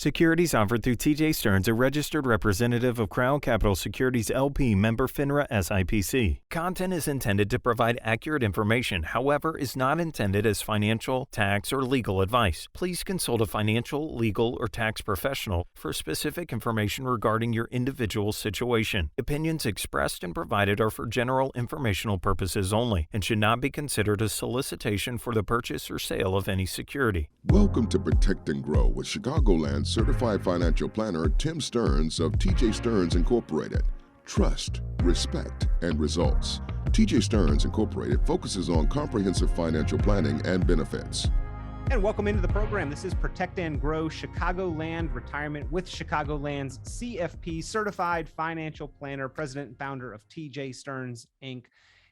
Securities offered through TJ Stearns, a registered representative of Crown Capital Securities LP, member FINRA SIPC. Content is intended to provide accurate information, however, is not intended as financial, tax, or legal advice. Please consult a financial, legal, or tax professional for specific information regarding your individual situation. Opinions expressed and provided are for general informational purposes only and should not be considered a solicitation for the purchase or sale of any security. Welcome to Protect and Grow with Chicagoland certified financial planner Tim Stearns of TJ Stearns Incorporated. Trust, respect, and results. TJ Stearns Incorporated focuses on comprehensive financial planning and benefits. And welcome into the program. This is Protect and Grow Chicagoland Retirement with Chicagoland's CFP certified financial planner, president and founder of TJ Stearns Inc.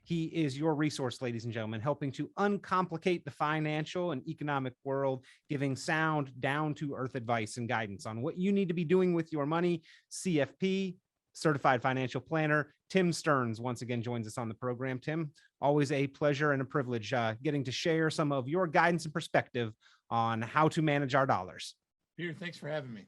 He is your resource, ladies and gentlemen, helping to uncomplicate the financial and economic world, giving sound, down-to-earth advice and guidance on what you need to be doing with your money. CFP, Certified Financial Planner, Tim Stearns once again joins us on the program. Tim, always a pleasure and a privilege getting to share some of your guidance and perspective on how to manage our dollars. Peter, thanks for having me.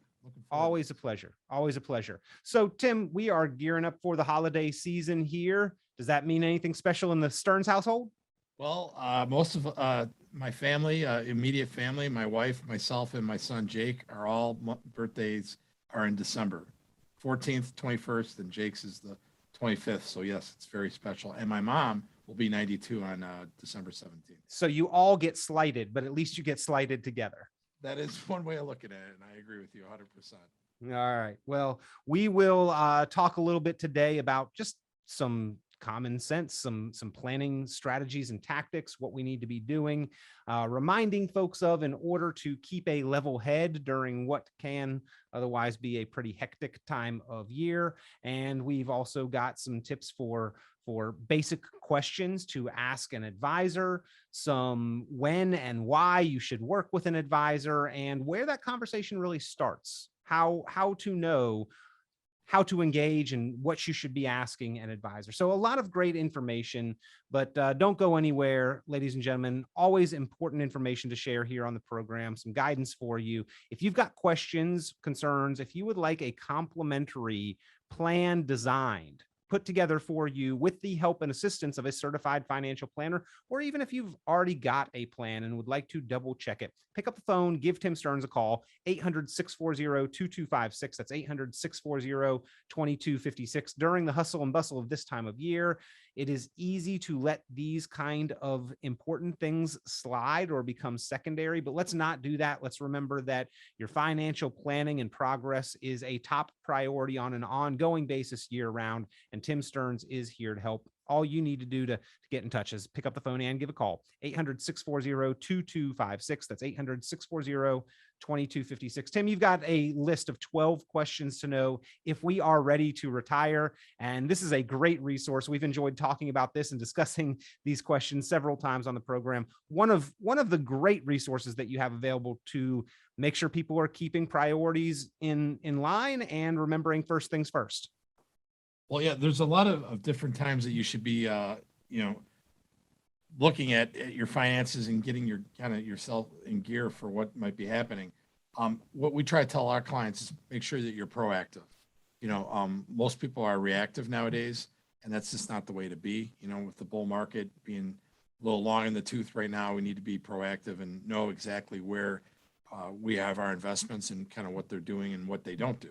Always a pleasure. Always a pleasure. So, Tim, we are gearing up for the holiday season here. Does that mean anything special in the Stearns household? Well, most of my family, immediate family, my wife, myself, and my son Jake are all birthdays are in December, 14th, 21st, and Jake's is the 25th. So yes, it's very special. And my mom will be 92 on December 17th. So you all get slighted, but at least you get slighted together. That is one way of looking at it, and I agree with you 100%. All right. Well, we will talk a little bit today about just some common sense, some planning strategies and tactics, what we need to be doing, reminding folks of in order to keep a level head during what can otherwise be a pretty hectic time of year. And we've also got some tips for basic questions to ask an advisor, some when and why you should work with an advisor, and where that conversation really starts, how to know how to engage and what you should be asking an advisor. So a lot of great information, but don't go anywhere, ladies and gentlemen. Always important information to share here on the program, some guidance for you. If you've got questions, concerns, if you would like a complimentary plan designed, put together for you with the help and assistance of a certified financial planner, or even if you've already got a plan and would like to double check it, pick up the phone, give Tim Stearns a call, 800-640-2256. That's 800-640-2256. During the hustle and bustle of this time of year, it is easy to let these kind of important things slide or become secondary, but let's not do that. Let's remember that your financial planning and progress is a top priority on an ongoing basis year round, and Tim Stearns is here to help. All you need to do to get in touch is pick up the phone and give a call, 800-640-2256. That's 800-640-2256. Tim, you've got a list of 12 questions to know if we are ready to retire. And this is a great resource. We've enjoyed talking about this and discussing these questions several times on the program. One of the great resources that you have available to make sure people are keeping priorities in line and remembering first things first. Well, yeah, there's a lot of different times that you should be, looking at your finances and getting your kind of yourself in gear for what might be happening. What we try to tell our clients is make sure that you're proactive. Most people are reactive nowadays, and that's just not the way to be. With the bull market being a little long in the tooth right now, we need to be proactive and know exactly where we have our investments and kind of what they're doing and what they don't do.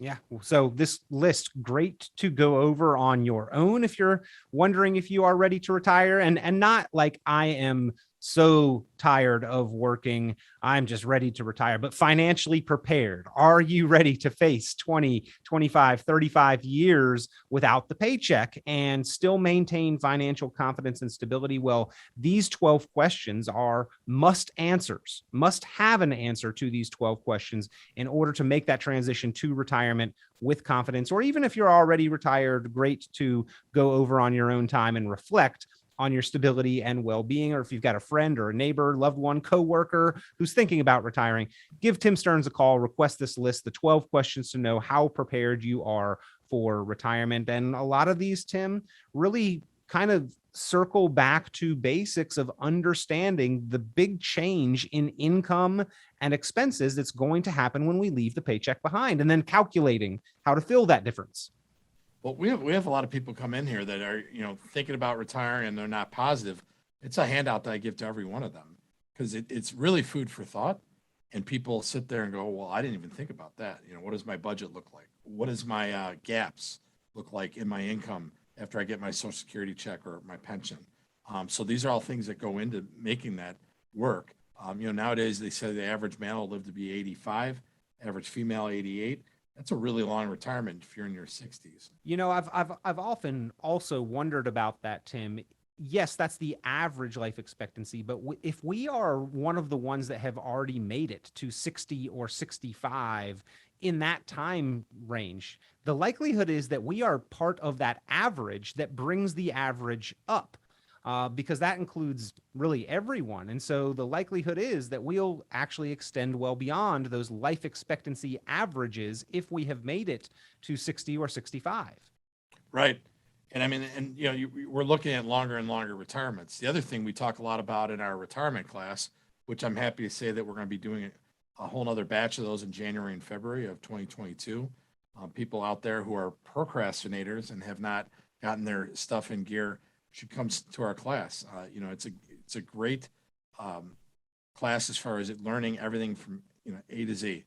Yeah. So this list, great to go over on your own if you're wondering if you are ready to retire, and not like I am so tired of working, I'm just ready to retire, but financially prepared. Are you ready to face 20, 25, 35 years without the paycheck and still maintain financial confidence and stability? Well, these 12 questions are must answers, must have an answer to these 12 questions in order to make that transition to retirement with confidence. Or even if you're already retired, great to go over on your own time and reflect on your stability and well-being. Or if you've got a friend or a neighbor, loved one, coworker who's thinking about retiring, give Tim Stearns a call, request this list, the 12 questions to know how prepared you are for retirement. And a lot of these, Tim, really kind of circle back to basics of understanding the big change in income and expenses that's going to happen when we leave the paycheck behind, and then calculating how to fill that difference. Well, we have a lot of people come in here that are, thinking about retiring and they're not positive. It's a handout that I give to every one of them because it's really food for thought. And people sit there and go, well, I didn't even think about that. What does my budget look like? What does my gaps look like in my income after I get my Social Security check or my pension? So these are all things that go into making that work. Nowadays they say the average male will live to be 85, average female 88. That's a really long retirement if you're in your 60s. I've often also wondered about that, Tim. Yes, that's the average life expectancy, but if we are one of the ones that have already made it to 60 or 65 in that time range, the likelihood is that we are part of that average that brings the average up. Because that includes really everyone. And so the likelihood is that we'll actually extend well beyond those life expectancy averages if we have made it to 60 or 65. Right. And we're looking at longer and longer retirements. The other thing we talk a lot about in our retirement class, which I'm happy to say that we're going to be doing a whole nother batch of those in January and February of 2022. People out there who are procrastinators and have not gotten their stuff in gear should come to our class. It's a great class as far as learning everything from A to Z,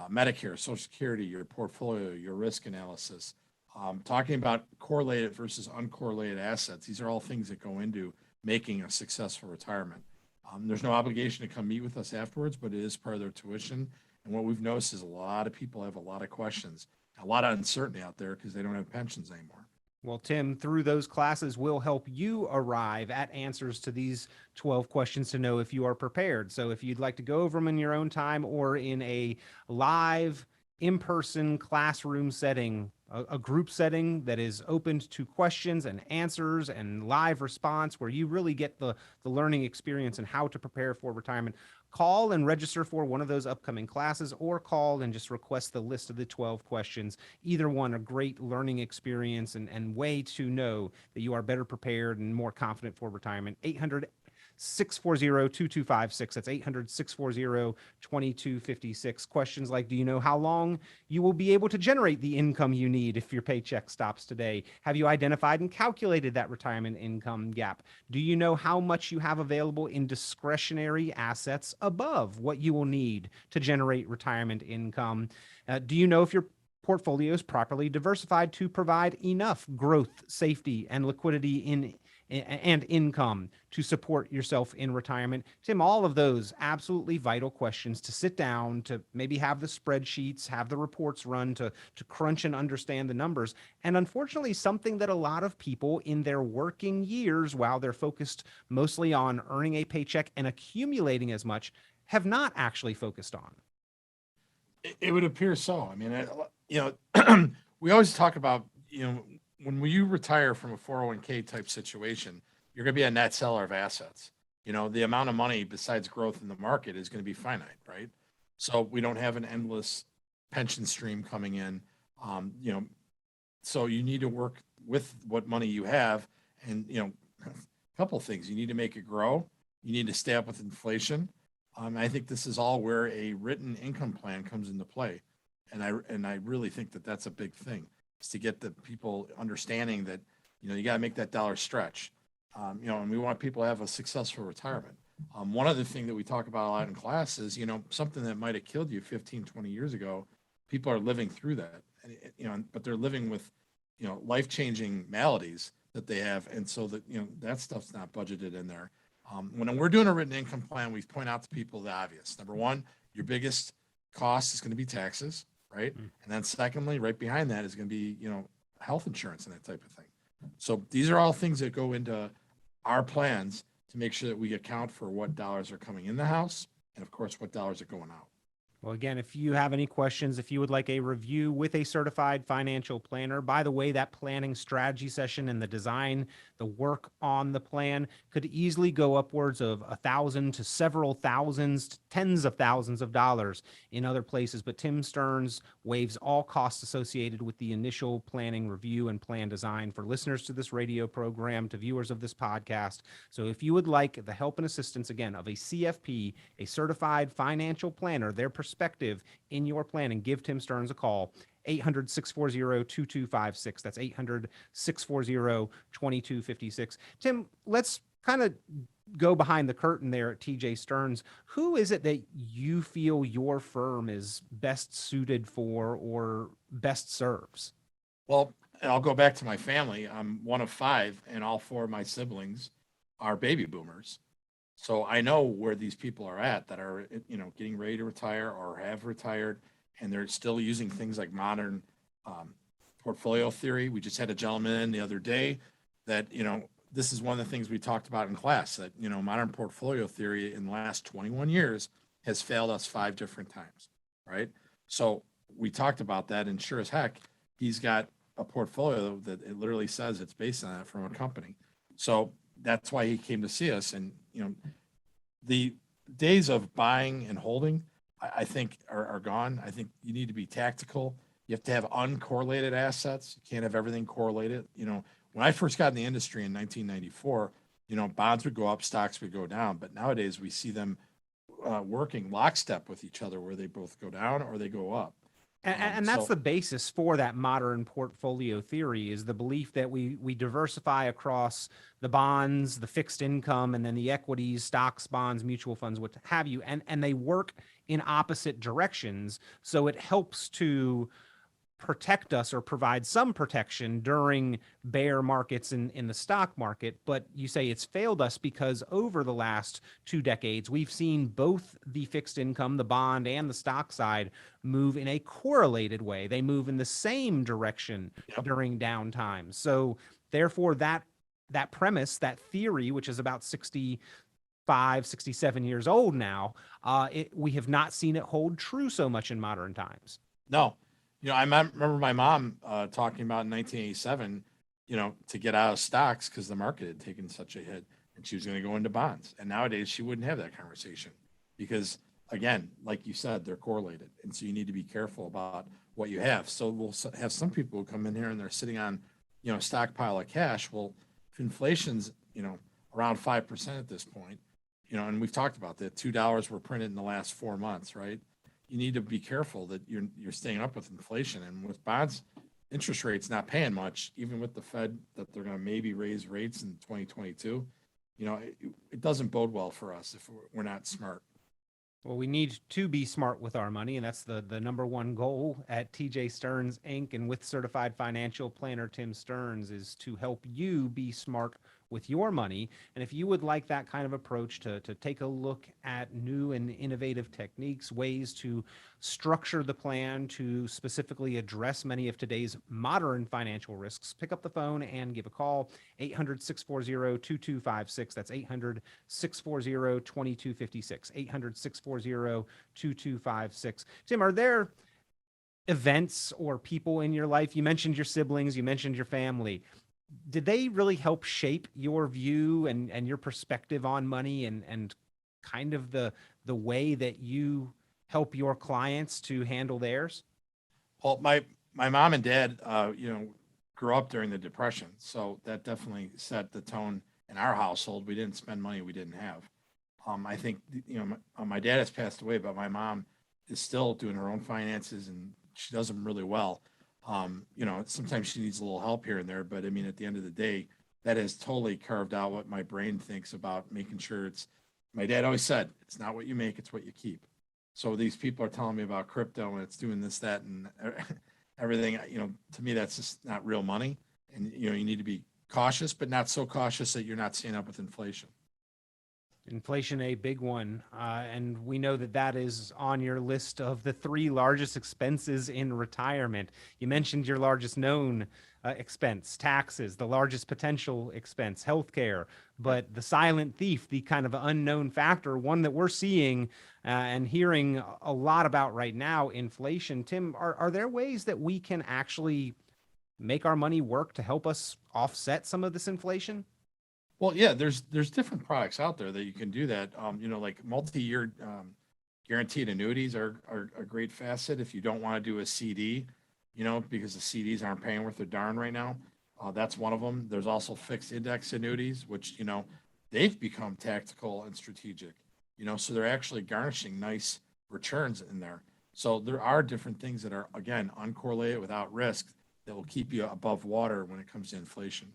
Medicare, Social Security, your portfolio, your risk analysis, talking about correlated versus uncorrelated assets. These are all things that go into making a successful retirement. There's no obligation to come meet with us afterwards, but it is part of their tuition. And what we've noticed is a lot of people have a lot of questions, a lot of uncertainty out there because they don't have pensions anymore. Well, Tim, through those classes, we'll help you arrive at answers to these 12 questions to know if you are prepared. So if you'd like to go over them in your own time or in a live, in-person classroom setting, a group setting that is open to questions and answers and live response where you really get the learning experience and how to prepare for retirement, call and register for one of those upcoming classes, or call and just request the list of the 12 questions. Either one, a great learning experience and way to know that you are better prepared and more confident for retirement. 800-640-2256. That's 800-640-2256. Questions like, do you know how long you will be able to generate the income you need if your paycheck stops today? Have you identified and calculated that retirement income gap? Do you know how much you have available in discretionary assets above what you will need to generate retirement income? Do you know if your portfolio is properly diversified to provide enough growth, safety, and liquidity and income to support yourself in retirement? Tim, all of those absolutely vital questions to sit down, to maybe have the spreadsheets, have the reports run, to crunch and understand the numbers. And unfortunately, something that a lot of people in their working years, while they're focused mostly on earning a paycheck and accumulating as much, have not actually focused on. It would appear so. I mean, we always talk about, when you retire from a 401k type situation, you're going to be a net seller of assets. The amount of money besides growth in the market is going to be finite, right? So we don't have an endless pension stream coming in. So you need to work with what money you have. And, a couple of things. You need to make it grow. You need to stay up with inflation. I think this is all where a written income plan comes into play. And I really think that that's a big thing, is to get the people understanding that, you got to make that dollar stretch. And we want people to have a successful retirement. One other thing that we talk about a lot in class is, something that might have killed you 15, 20 years ago, people are living through that, but they're living with, life-changing maladies that they have. And so that, that stuff's not budgeted in there. When we're doing a written income plan, we point out to people the obvious. Number one, your biggest cost is going to be taxes, right? And then secondly, right behind that is going to be, health insurance and that type of thing. So these are all things that go into our plans to make sure that we account for what dollars are coming in the house and, of course, what dollars are going out. Well, again, if you have any questions, if you would like a review with a certified financial planner, by the way, that planning strategy session and the design, the work on the plan could easily go upwards of $1,000 to several thousands, to tens of thousands of dollars in other places. But Tim Stearns waives all costs associated with the initial planning review and plan design for listeners to this radio program, to viewers of this podcast. So if you would like the help and assistance, again, of a CFP, a certified financial planner, their perspective in your planning, give Tim Stearns a call. 800-640-2256. That's 800-640-2256. Tim, let's kind of go behind the curtain there at TJ Stearns. Who is it that you feel your firm is best suited for or best serves? Well, I'll go back to my family. I'm one of 5, and all 4 of my siblings are baby boomers. So I know where these people are at that are, getting ready to retire or have retired, and they're still using things like modern portfolio theory. We just had a gentleman in the other day that, this is one of the things we talked about in class, that, modern portfolio theory in the last 21 years has failed us 5 different times, right? So we talked about that, and sure as heck, he's got a portfolio that it literally says it's based on that from a company. So that's why he came to see us. And, the days of buying and holding, I think are gone. I think you need to be tactical. You have to have uncorrelated assets. You can't have everything correlated. When I first got in the industry in 1994, bonds would go up, stocks would go down. But nowadays we see them working lockstep with each other, where they both go down or they go up. And that's the basis for that modern portfolio theory, is the belief that we diversify across the bonds, the fixed income, and then the equities, stocks, bonds, mutual funds, what have you. And they work in opposite directions. So it helps to protect us or provide some protection during bear markets in the stock market. But you say it's failed us because over the last 2 decades, we've seen both the fixed income, the bond, and the stock side move in a correlated way. They move in the same direction during down times. So therefore, that premise, that theory, which is about 65, 67 years old now, we have not seen it hold true so much in modern times. No. I remember my mom talking about in 1987, to get out of stocks because the market had taken such a hit, and she was going to go into bonds. And nowadays she wouldn't have that conversation because, again, like you said, they're correlated. And so you need to be careful about what you have. So we'll have some people who come in here and they're sitting on, a stockpile of cash. Well, if inflation's, around 5% at this point, and we've talked about that, $2 were printed in the last 4 months, right? You need to be careful that you're staying up with inflation, and with bonds, interest rates not paying much, even with the Fed that they're going to maybe raise rates in 2022. It doesn't bode well for us if we're not smart. Well, we need to be smart with our money, and that's the number one goal at TJ Stearns Inc. And with certified financial planner Tim Stearns, is to help you be smart with your money. And if you would like that kind of approach to take a look at new and innovative techniques, ways to structure the plan to specifically address many of today's modern financial risks, pick up the phone and give a call. 800-640-2256. That's 800-640-2256. 800-640-2256. Tim, are there events or people in your life? You mentioned your siblings, you mentioned your family. Did they really help shape your view and your perspective on money and kind of the way that you help your clients to handle theirs? Well, my mom and dad, grew up during the Depression. So that definitely set the tone in our household. We didn't spend money we didn't have. I think, my dad has passed away, but my mom is still doing her own finances, and she does them really well. Sometimes she needs a little help here and there, but I mean, at the end of the day, that has totally carved out what my brain thinks about making sure my dad always said, it's not what you make, it's what you keep. So these people are telling me about crypto and it's doing this, that, and everything, to me, that's just not real money. And, you need to be cautious, but not so cautious that you're not staying up with inflation. Inflation, a big one. And we know that that is on your list of the three largest expenses in retirement. You mentioned your largest known expense, taxes, the largest potential expense, healthcare, but the silent thief, the kind of unknown factor, one that we're seeing and hearing a lot about right now, inflation. Tim, are there ways that we can actually make our money work to help us offset some of this inflation? Well, yeah, there's different products out there that you can do that. Like multi-year guaranteed annuities are a great facet if you don't want to do a CD, because the CDs aren't paying worth a darn right now. That's one of them. There's also fixed index annuities, which, they've become tactical and strategic, so they're actually garnishing nice returns in there. So there are different things that are, again, uncorrelated without risk that will keep you above water when it comes to inflation.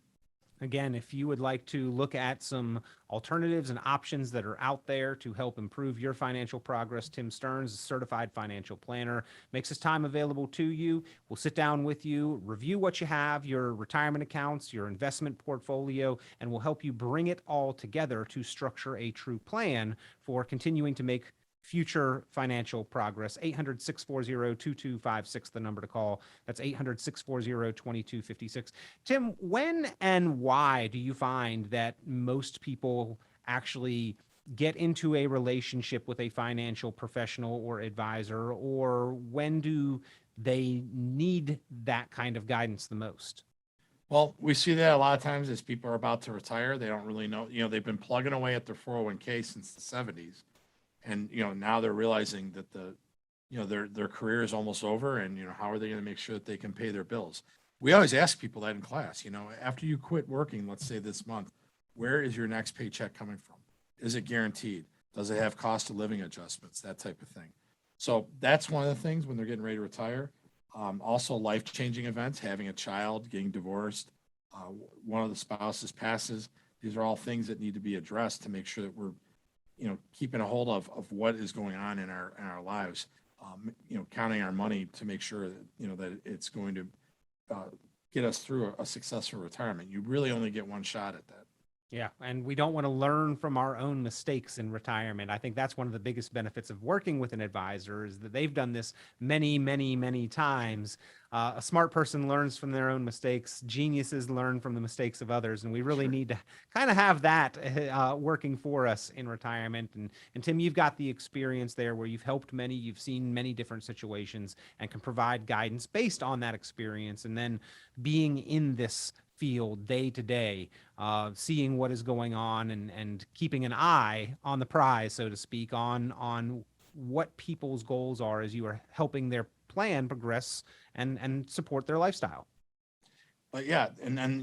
Again, if you would like to look at some alternatives and options that are out there to help improve your financial progress, Tim Stearns, a certified financial planner, makes his time available to you. We'll sit down with you, review what you have, your retirement accounts, your investment portfolio, and we'll help you bring it all together to structure a true plan for continuing to make future financial progress. 800-640-2256, the number to call. That's 800-640-2256. Tim, when and why do you find that most people actually get into a relationship with a financial professional or advisor, or when do they need that kind of guidance the most? Well, we see that a lot of times as people are about to retire. They don't really know, they've been plugging away at their 401k since the 70s. And, now they're realizing that their career is almost over, and, how are they going to make sure that they can pay their bills? We always ask people that in class, after you quit working, let's say this month, where is your next paycheck coming from? Is it guaranteed? Does it have cost of living adjustments? That type of thing. So that's one of the things when they're getting ready to retire. Also life-changing events, having a child, getting divorced, one of the spouses passes. These are all things that need to be addressed to make sure that we're keeping a hold of what is going on in our lives, counting our money to make sure that, that it's going to get us through a successful retirement. You really only get one shot at that. Yeah, and we don't want to learn from our own mistakes in retirement. I think that's one of the biggest benefits of working with an advisor is that they've done this many, many, many times. A smart person learns from their own mistakes. Geniuses learn from the mistakes of others, and we really need to kind of have that working for us in retirement. And Tim, you've got the experience there where you've helped many, you've seen many different situations, and can provide guidance based on that experience. And then being in this field day to day, seeing what is going on and keeping an eye on the prize, so to speak, on what people's goals are as you are helping their plan progress and support their lifestyle. But yeah, and then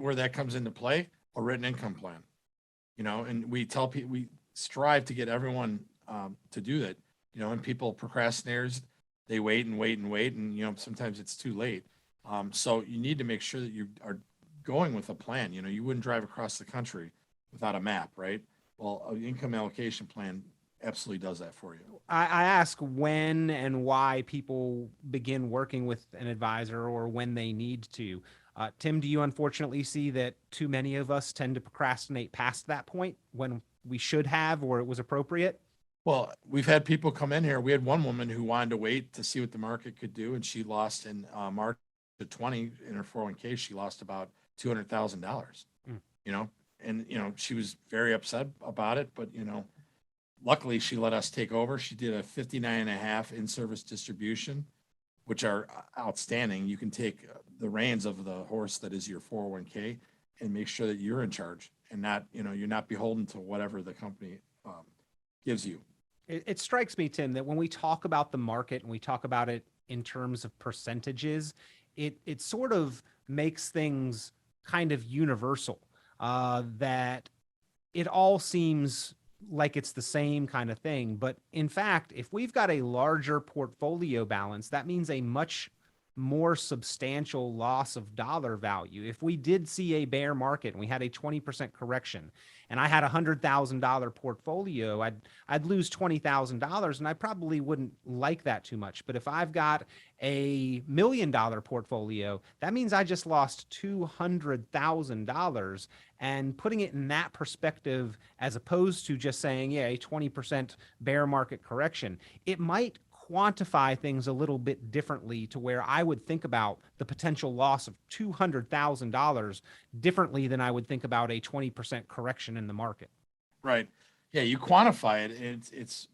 where that comes into play, a written income plan, and we tell people, we strive to get everyone to do that, and people procrastinators, they wait and wait and wait, and sometimes it's too late. So you need to make sure that you are going with a plan. You wouldn't drive across the country without a map, right? Well, an income allocation plan absolutely does that for you. I ask when and why people begin working with an advisor or when they need to. Tim, do you unfortunately see that too many of us tend to procrastinate past that point when we should have, or it was appropriate? Well, we've had people come in here. We had one woman who wanted to wait to see what the market could do, and she lost in March of 20 in her 401k. She lost about $200,000. And she was very upset about it, but luckily she let us take over. She did a 59.5 in-service distribution, which are outstanding. You can take the reins of the horse that is your 401k and make sure that you're in charge and not, you're not beholden to whatever the company gives you. It strikes me, Tim, that when we talk about the market and we talk about it in terms of percentages, it sort of makes things kind of universal, that it all seems like it's the same kind of thing. But in fact, if we've got a larger portfolio balance, that means a much more substantial loss of dollar value. If we did see a bear market and we had a 20% correction and I had a $100,000 portfolio, I'd lose $20,000, and I probably wouldn't like that too much. But if I've got a $1 million portfolio, that means I just lost $200,000. And putting it in that perspective, as opposed to just saying, yeah, a 20% bear market correction, it might quantify things a little bit differently, to where I would think about the potential loss of $200,000 differently than I would think about a 20% correction in the market. Right. Yeah. You quantify it. It's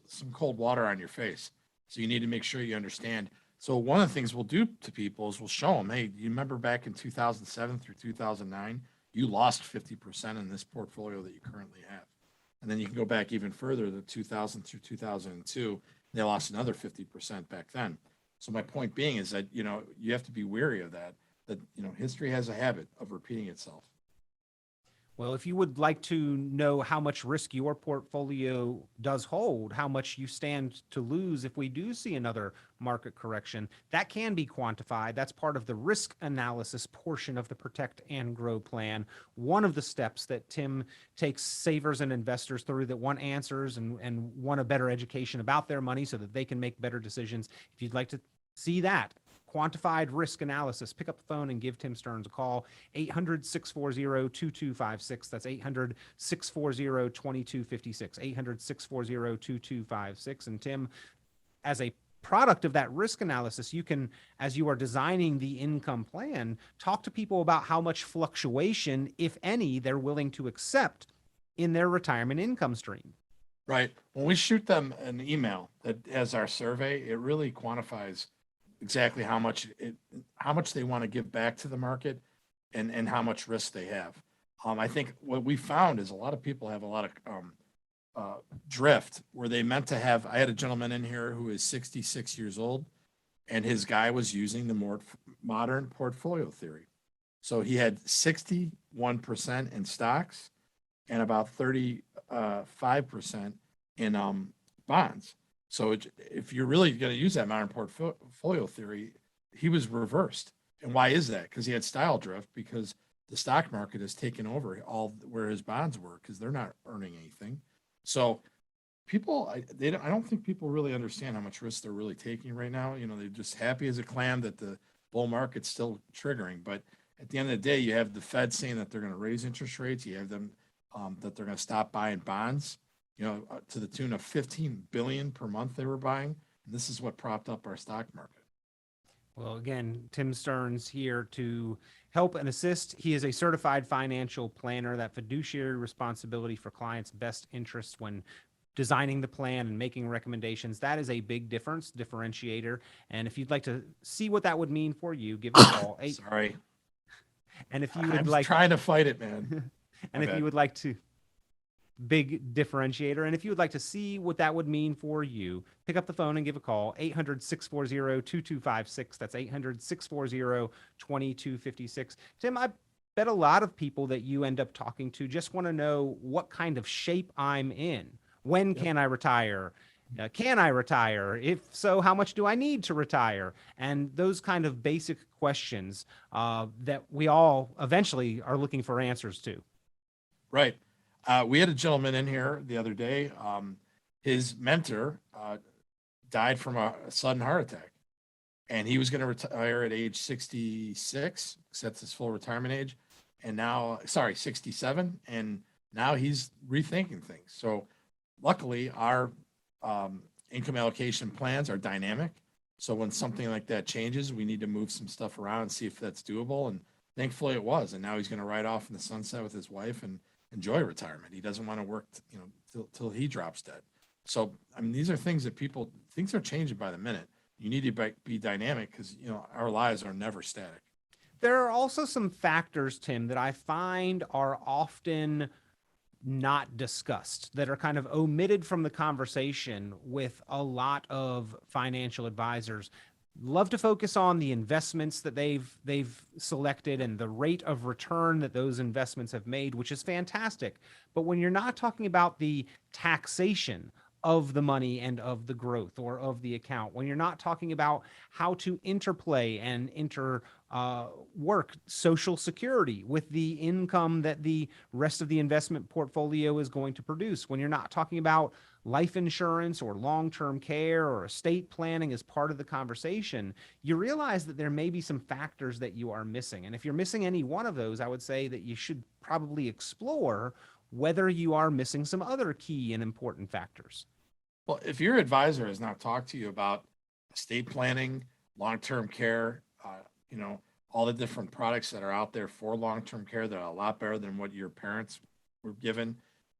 some cold water on your face. So you need to make sure you understand. So one of the things we'll do to people is we'll show them, hey, you remember back in 2007 through 2009, you lost 50% in this portfolio that you currently have. And then you can go back even further to 2000 through 2002. They lost another 50% back then. So my point being is that, you have to be wary of that history has a habit of repeating itself. Well, if you would like to know how much risk your portfolio does hold, how much you stand to lose if we do see another market correction, that can be quantified. That's part of the risk analysis portion of the Protect and Grow plan. One of the steps that Tim takes savers and investors through, that one answers and want a better education about their money so that they can make better decisions. If you'd like to see that quantified risk analysis, pick up the phone and give Tim Stearns a call, 800-640-2256. That's 800-640-2256, 800-640-2256. And Tim, as a product of that risk analysis, you can, as you are designing the income plan, talk to people about how much fluctuation, if any, they're willing to accept in their retirement income stream. Right. When we shoot them an email that has our survey, it really quantifies exactly how much they want to give back to the market and how much risk they have. I think what we found is a lot of people have a lot of drift where they meant to have. I had a gentleman in here who is 66 years old, and his guy was using the more modern portfolio theory. So he had 61% in stocks and about 35% in bonds. So if you're really going to use that modern portfolio theory, he was reversed. And why is that? Because he had style drift, because the stock market has taken over all where his bonds were, because they're not earning anything. So people, I don't think people really understand how much risk they're really taking right now. They're just happy as a clam that the bull market's still triggering. But at the end of the day, you have the Fed saying that they're going to raise interest rates. You have them that they're going to stop buying bonds, to the tune of 15 billion per month they were buying. And this is what propped up our stock market. Well, again, Tim Stearns here to help and assist. He is a certified financial planner. That fiduciary responsibility for clients' best interests when designing the plan and making recommendations, that is a big differentiator. And if you'd like to see what that would mean for you, give us a call. Sorry. And if you would I'm trying to fight it, man. And if you would like to, big differentiator. And if you would like to see what that would mean for you, pick up the phone and give a call, 800-640-2256. That's 800-640-2256. Tim, I bet a lot of people that you end up talking to just want to know what kind of shape I'm in. When can I retire? Can I retire? If so, how much do I need to retire? And those kind of basic questions that we all eventually are looking for answers to. Right. We had a gentleman in here the other day. His mentor died from a sudden heart attack, and he was going to retire at age 66, because that's his full retirement age. And now, 67. And now he's rethinking things. So luckily our income allocation plans are dynamic. So when something like that changes, we need to move some stuff around and see if that's doable. And thankfully it was. And now he's going to ride off in the sunset with his wife and enjoy retirement. He doesn't want to work, till he drops dead. So, these are things that things are changing by the minute. You need to be dynamic, because, our lives are never static. There are also some factors, Tim, that I find are often not discussed, that are kind of omitted from the conversation with a lot of financial advisors. Love to focus on the investments that they've selected and the rate of return that those investments have made, which is fantastic. But when you're not talking about the taxation of the money and of the growth or of the account, when you're not talking about how to interplay and work Social Security with the income that the rest of the investment portfolio is going to produce, when you're not talking about life insurance or long-term care or estate planning as part of the conversation, you realize that there may be some factors that you are missing. And if you're missing any one of those, I would say that you should probably explore whether you are missing some other key and important factors. Well, if your advisor has not talked to you about estate planning, long-term care, all the different products that are out there for long-term care that are a lot better than what your parents were given.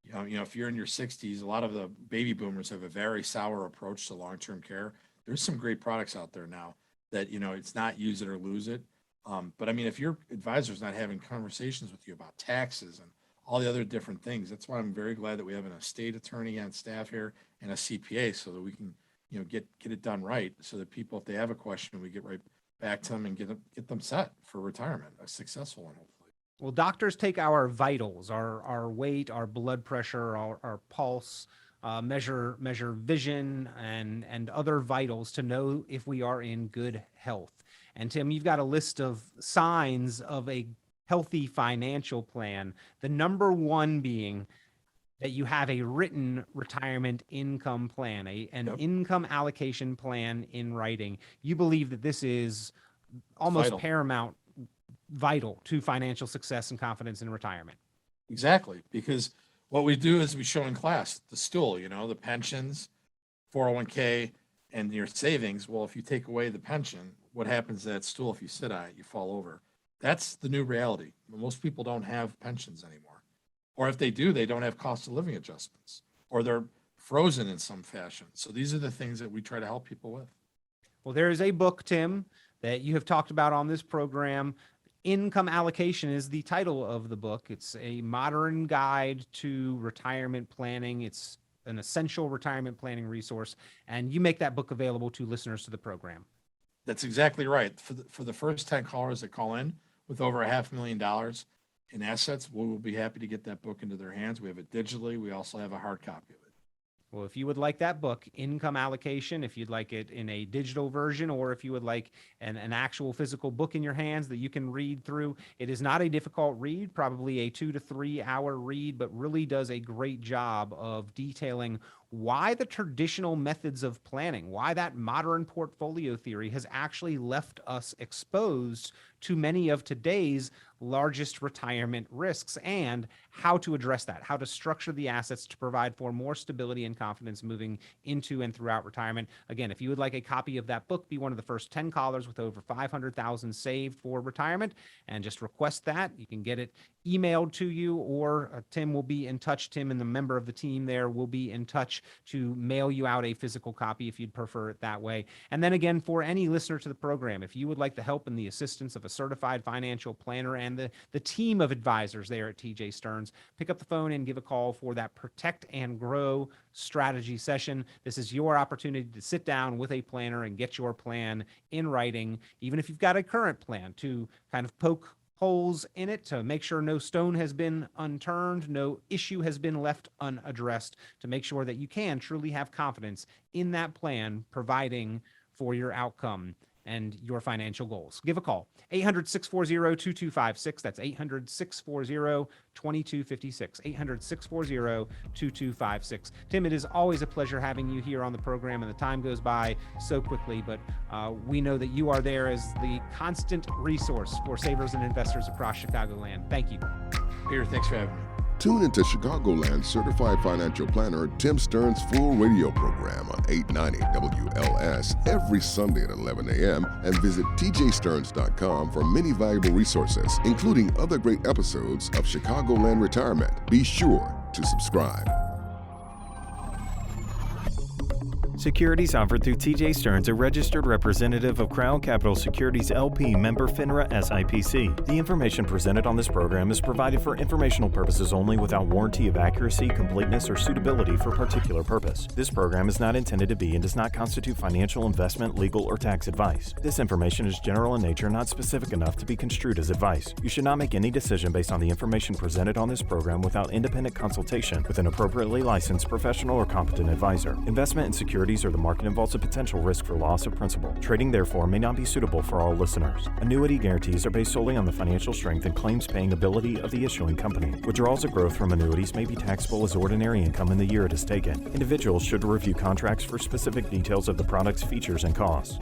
If you're in your 60s, a lot of the baby boomers have a very sour approach to long-term care. There's some great products out there now that, it's not use it or lose it. But I mean, if your advisor's not having conversations with you about taxes and all the other different things, that's why I'm very glad that we have an estate attorney on staff here and a CPA so that we can, get it done right so that people, if they have a question, we get right back to them and get them set for retirement, a successful one, hopefully. Well, doctors take our vitals, our weight, our blood pressure, our pulse, measure vision and other vitals to know if we are in good health. And Tim, you've got a list of signs of a healthy financial plan. The number one being that you have a written retirement income plan, an income allocation plan in writing. You believe that this is almost paramount, vital to financial success and confidence in retirement. Exactly, because what we do is we show in class the stool, the pensions, 401k, and your savings. Well, if you take away the pension, what happens to that stool? If you sit on it, you fall over. That's the new reality. Most people don't have pensions anymore. Or if they do, they don't have cost of living adjustments, or they're frozen in some fashion. So these are the things that we try to help people with. Well, there is a book, Tim, that you have talked about on this program. Income Allocation is the title of the book. It's a modern guide to retirement planning. It's an essential retirement planning resource, and you make that book available to listeners to the program. That's exactly right. For the first 10 callers that call in with over $500,000 in assets, we will be happy to get that book into their hands. We have it digitally. We also have a hard copy of it. Well, if you would like that book, Income Allocation, if you'd like it in a digital version, or if you would like an actual physical book in your hands that you can read through, it is not a difficult read, probably a 2 to 3 hour read, but really does a great job of detailing why the traditional methods of planning, why that modern portfolio theory has actually left us exposed to many of today's largest retirement risks, and how to address that, how to structure the assets to provide for more stability and confidence moving into and throughout retirement. Again, if you would like a copy of that book, be one of the first 10 callers with over $500,000 saved for retirement, and just request that. You can get it emailed to you, or Tim will be in touch. Tim and the member of the team there will be in touch to mail you out a physical copy if you'd prefer it that way. And then again, for any listener to the program, if you would like the help and the assistance of a certified financial planner and the team of advisors there at TJ Stearns, pick up the phone and give a call for that Protect and Grow strategy session. This is your opportunity to sit down with a planner and get your plan in writing, even if you've got a current plan, to kind of poke holes in it to make sure no stone has been unturned, no issue has been left unaddressed, to make sure that you can truly have confidence in that plan providing for your outcome and your financial goals. Give a call, 800-640-2256. That's 800-640-2256, 800-640-2256. Tim, it is always a pleasure having you here on the program, and the time goes by so quickly, but we know that you are there as the constant resource for savers and investors across Chicagoland. Thank you. Peter, thanks for having me. Tune into Chicagoland certified financial planner Tim Stearns' full radio program on 890 WLS every Sunday at 11 a.m. and visit tjstearns.com for many valuable resources, including other great episodes of Chicagoland Retirement. Be sure to subscribe. Securities offered through TJ Stearns, a registered representative of Crown Capital Securities LP, member FINRA SIPC. The information presented on this program is provided for informational purposes only without warranty of accuracy, completeness, or suitability for particular purpose. This program is not intended to be and does not constitute financial, investment, legal, or tax advice. This information is general in nature, not specific enough to be construed as advice. You should not make any decision based on the information presented on this program without independent consultation with an appropriately licensed professional or competent advisor. Investment in securities or the market involves a potential risk for loss of principal. Trading, therefore, may not be suitable for all listeners. Annuity guarantees are based solely on the financial strength and claims-paying ability of the issuing company. Withdrawals of growth from annuities may be taxable as ordinary income in the year it is taken. Individuals should review contracts for specific details of the product's features and costs.